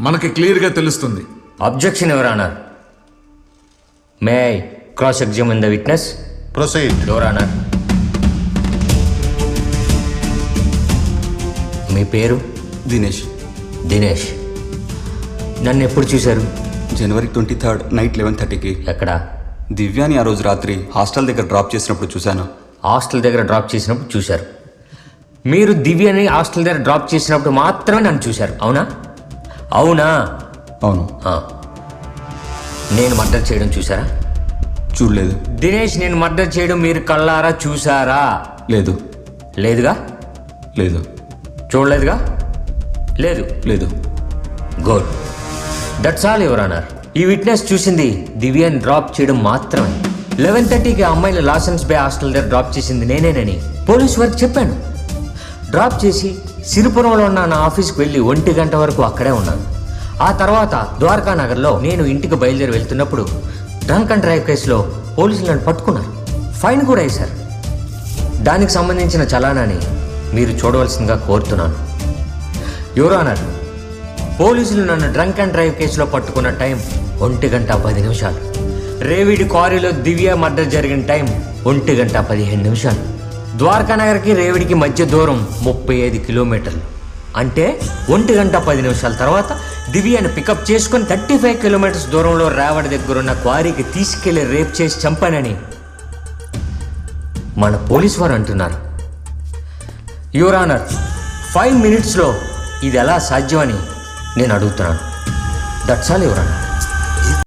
మనకి క్లియర్గా తెలుస్తుంది. Objection your honour. May I cross examine the witness? Proceed your honour. మీ పేరు? దినేష్. దినేష్. నన్ను ఎప్పుడు చూశారు? జనవరి 23 నైట్ 11:30కి. ఎక్కడ? దివ్యాని ఆ రోజు రాత్రి హాస్టల్ దగ్గర డ్రాప్ చేసినప్పుడు చూశాను. హాస్టల్ దగ్గర డ్రాప్ చేసినప్పుడు చూశారు. మీరు దివ్యని హాస్టల్ దగ్గర డ్రాప్ చేసినప్పుడు మాత్రమే నన్ను చూశారు, అవునా? అవునా? అవును. నేను మర్డర్ చేయడం చూసారా? చూడలేదు. దినేష్, నేను మర్డర్ చేయడం మీరు కళ్ళారా చూసారా? లేదు. లేదుగా? లేదు. చూడలేదుగా? లేదు. లేదు. Good. That's all your honour. ఈ విట్నెస్ చూసింది దివ్యాని డ్రాప్ చేయడం మాత్రమే. 11:30కి అమ్మాయిల లాసెన్స్ బే హాస్టల్ దగ్గర డ్రాప్ చేసింది నేనేనని పోలీస్ వారికి చెప్పాను. డ్రాప్ చేసి సిరిపురంలో ఉన్న నా ఆఫీస్కి వెళ్ళి 1 గంట వరకు అక్కడే ఉన్నాను. ఆ తర్వాత ద్వారకా నగర్లో నేను ఇంటికి బయలుదేరి వెళ్తున్నప్పుడు డ్రంక్ అండ్ డ్రైవ్ కేసులో పోలీసులు నన్ను పట్టుకున్నారు. ఫైన్ కూడా వేశారు. దానికి సంబంధించిన చలానాన్ని మీరు చూడవలసిందిగా కోరుతున్నాను. యువర్ ఆనర్, పోలీసులు నన్ను డ్రంక్ అండ్ డ్రైవ్ కేసులో పట్టుకున్న టైం 1 గంట 10 నిమిషాలు. రేవిడి క్వారీలో దివ్య మర్డర్ జరిగిన టైం 1 గంట 15 నిమిషాలు. ద్వారకా నగర్కి రేవిడికి మధ్య దూరం 35 కిలోమీటర్లు. అంటే 1 గంట 10 నిమిషాల తర్వాత దివ్యను పికప్ చేసుకుని 35 కిలోమీటర్స్ దూరంలో రేవడి దగ్గరున్న క్వారీకి తీసుకెళ్లి రేప్ చేసి చంపానని మన పోలీసు వారు అంటున్నారు. యువర్ ఆనర్, 5 మినిట్స్లో ఇది ఎలా సాధ్యమని నేను అడుగుతున్నాను. That's all your honour.